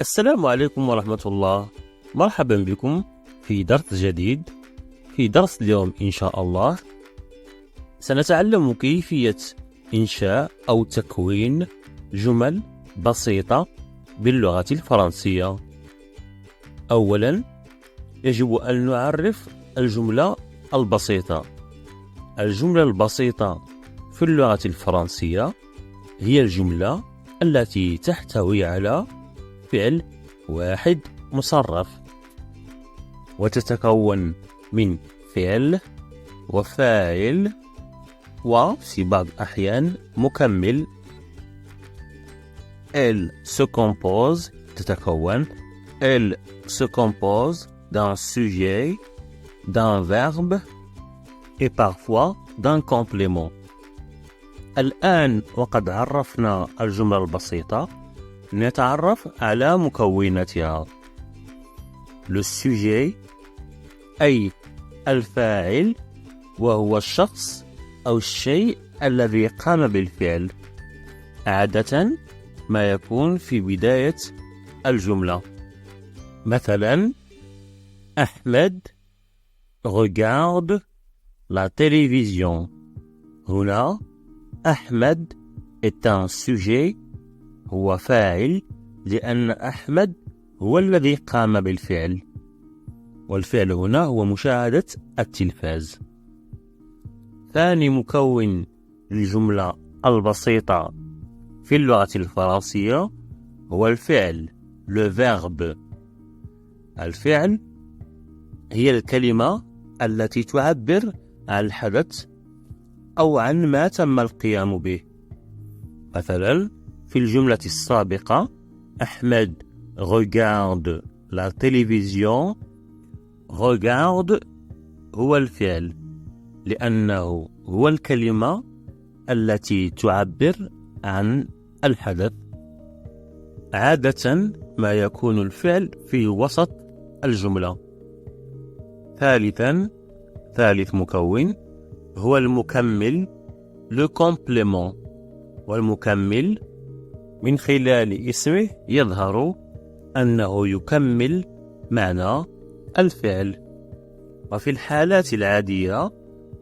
السلام عليكم ورحمة الله. مرحبا بكم في درس جديد. في درس اليوم إن شاء الله سنتعلم كيفية إنشاء أو تكوين جمل بسيطة باللغة الفرنسية. أولا يجب أن نعرف الجملة البسيطة. الجملة البسيطة في اللغة الفرنسية هي الجملة التي تحتوي على فعل واحد مصرف، وتتكون من فعل وفاعل وفي بعض الأحيان مكمل. Elle se compose d'un sujet, d'un verbe et parfois d'un complément. الآن وقد عرفنا الجملة البسيطة، نتعرف على مكوناتها. Le sujet أي الفاعل، وهو الشخص أو الشيء الذي قام بالفعل، عادة ما يكون في بداية الجملة. مثلا أحمد regarde la télévision. هنا أحمد est un sujet، هو فاعل لأن أحمد هو الذي قام بالفعل، والفعل هنا هو مشاهدة التلفاز. ثاني مكون للجملة البسيطة في اللغة الفرنسية هو الفعل le verbe. الفعل هي الكلمة التي تعبر عن الحدث أو عن ما تم القيام به. مثلا في الجملة السابقة أحمد regarde la télévision. regarde هو الفعل لأنه هو الكلمة التي تعبر عن الحدث. عادة ما يكون الفعل في وسط الجملة. ثالث مكون هو المكمل le complément. والمكمل من خلال اسمه يظهر أنه يكمل معنى الفعل، وفي الحالات العادية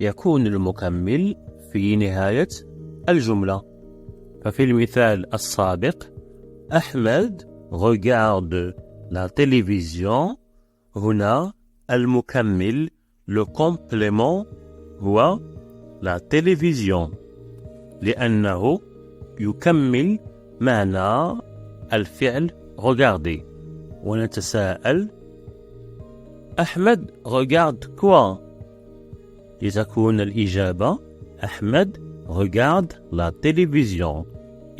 يكون المكمل في نهاية الجملة. ففي المثال السابق أحمد regarde la télévision، هنا المكمل le complément هو la télévision لأنه يكمل معنى الفعل regarder. ونتساءل أحمد regarde quoi؟ لتكون الإجابة أحمد regarde la télévision.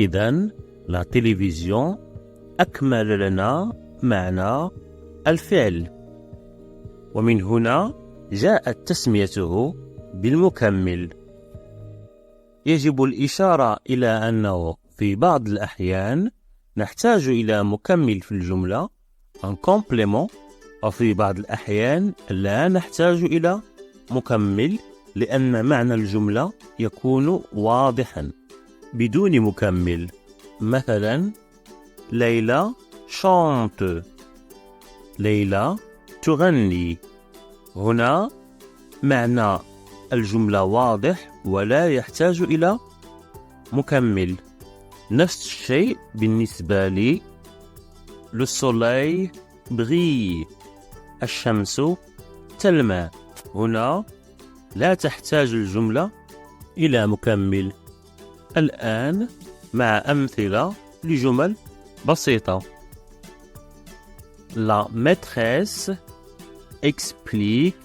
إذن la télévision أكمل لنا معنى الفعل، ومن هنا جاءت تسميته بالمكمل. يجب الإشارة إلى أنه في بعض الأحيان نحتاج إلى مكمل في الجملة un complément، وفي بعض الأحيان لا نحتاج إلى مكمل لأن معنى الجملة يكون واضحا بدون مكمل. مثلا ليلى chante، ليلى تغني. هنا معنى الجملة واضح ولا يحتاج إلى مكمل. نفس الشيء بالنسبة لي le soleil brille، الشمس تلمع. هنا لا تحتاج الجملة إلى مكمل. الآن مع أمثلة لجمل بسيطة. La maîtresse explique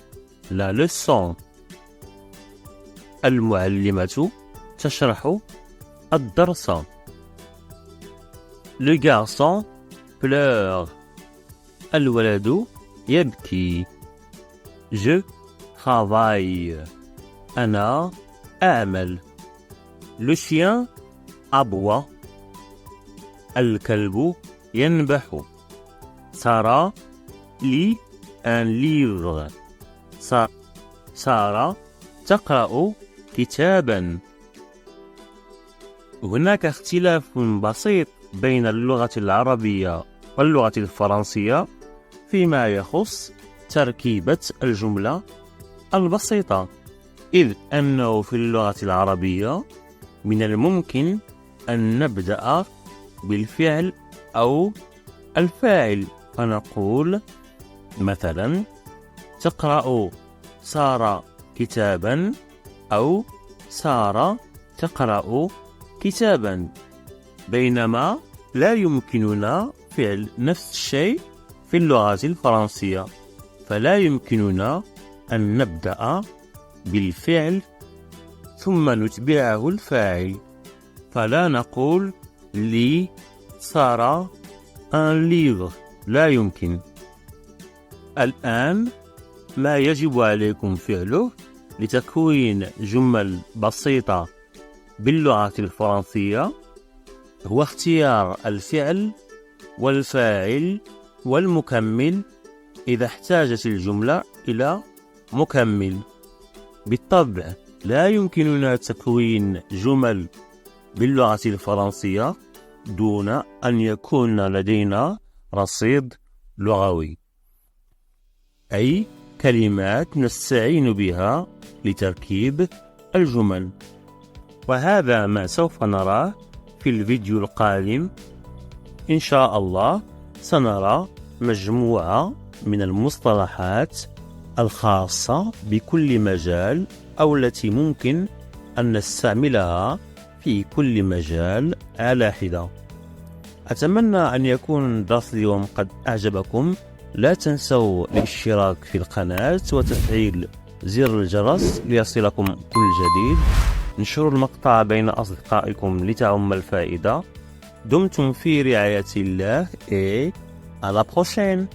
la leçon. المعلمة تشرح الدرس. Le garçon pleure، الولد يبكي. Je travaille، أنا أعمل. Le chien aboie، الكلب ينبح. سارة lit un livre، سارة تقرأ كتابا. هناك اختلاف بسيط بين اللغة العربية واللغة الفرنسية فيما يخص تركيبة الجملة البسيطة، إذ أنه في اللغة العربية من الممكن أن نبدأ بالفعل أو الفاعل، فنقول مثلا تقرأ سارة كتابا أو سارة تقرأ كتابا، بينما لا يمكننا فعل نفس الشيء في اللغة الفرنسية، فلا يمكننا أن نبدأ بالفعل ثم نتبعه الفاعل، فلا نقول لي سارة un livre، لا يمكن. الآن ما يجب عليكم فعله لتكوين جمل بسيطة باللغة الفرنسية هو اختيار الفعل والفاعل والمكمل إذا احتاجت الجملة إلى مكمل. بالطبع لا يمكننا تكوين جمل باللغة الفرنسية دون أن يكون لدينا رصيد لغوي، أي كلمات نستعين بها لتركيب الجمل. وهذا ما سوف نراه في الفيديو القادم. إن شاء الله سنرى مجموعة من المصطلحات الخاصة بكل مجال أو التي ممكن أن نستعملها في كل مجال على حدة. أتمنى أن يكون درس اليوم قد أعجبكم. لا تنسوا الاشتراك في القناة وتفعيل زر الجرس ليصلكم كل جديد. انشروا المقطع بين أصدقائكم لتعم الفائدة. دمتم في رعاية الله et à la prochaine.